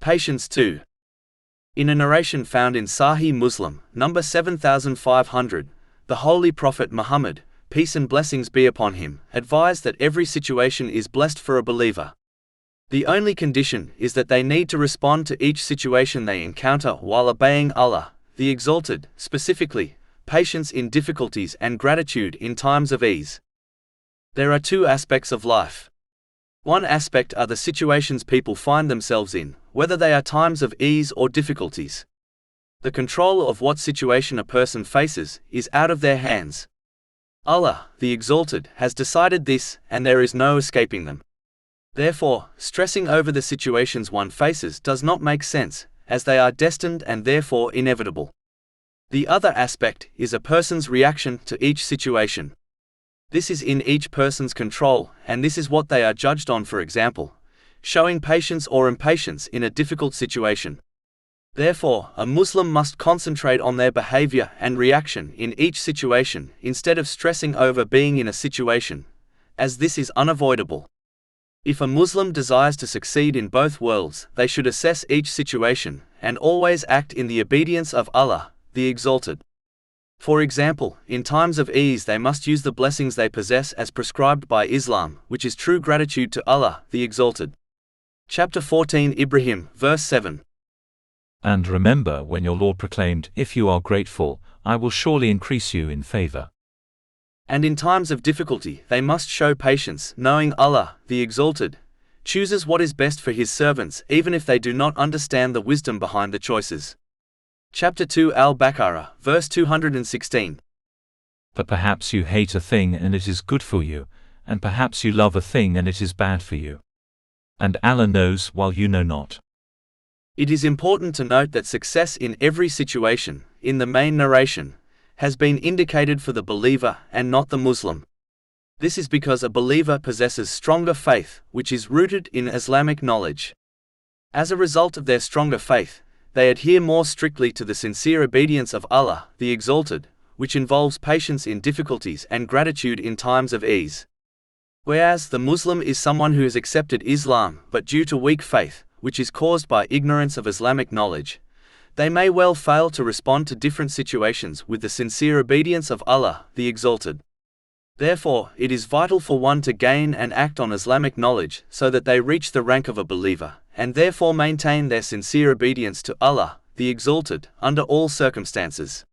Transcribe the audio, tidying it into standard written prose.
Patience 2. In a narration found in Sahih Muslim, number 7500, the Holy Prophet Muhammad, peace and blessings be upon him, advised that every situation is blessed for a believer. The only condition is that they need to respond to each situation they encounter while obeying Allah, the Exalted, specifically, patience in difficulties and gratitude in times of ease. There are two aspects of life. One aspect are the situations people find themselves in, whether they are times of ease or difficulties. The control of what situation a person faces is out of their hands. Allah, the Exalted, has decided this, and there is no escaping them. Therefore, stressing over the situations one faces does not make sense, as they are destined and therefore inevitable. The other aspect is a person's reaction to each situation. This is in each person's control, and this is what they are judged on, for example, showing patience or impatience in a difficult situation. Therefore, a Muslim must concentrate on their behavior and reaction in each situation instead of stressing over being in a situation, as this is unavoidable. If a Muslim desires to succeed in both worlds, they should assess each situation and always act in the obedience of Allah, the Exalted. For example, in times of ease they must use the blessings they possess as prescribed by Islam, which is true gratitude to Allah, the Exalted. Chapter 14 Ibrahim, verse 7. And remember when your Lord proclaimed, "If you are grateful, I will surely increase you in favor." And in times of difficulty they must show patience, knowing Allah, the Exalted, chooses what is best for His servants even if they do not understand the wisdom behind the choices. Chapter 2 Al-Baqarah, verse 216. But perhaps you hate a thing and it is good for you, and perhaps you love a thing and it is bad for you. And Allah knows while you know not. It is important to note that success in every situation, in the main narration, has been indicated for the believer and not the Muslim. This is because a believer possesses stronger faith, which is rooted in Islamic knowledge. As a result of their stronger faith, they adhere more strictly to the sincere obedience of Allah, the Exalted, which involves patience in difficulties and gratitude in times of ease. Whereas the Muslim is someone who has accepted Islam, but due to weak faith, which is caused by ignorance of Islamic knowledge, they may well fail to respond to different situations with the sincere obedience of Allah, the Exalted. Therefore, it is vital for one to gain and act on Islamic knowledge so that they reach the rank of a believer, and therefore maintain their sincere obedience to Allah, the Exalted, under all circumstances.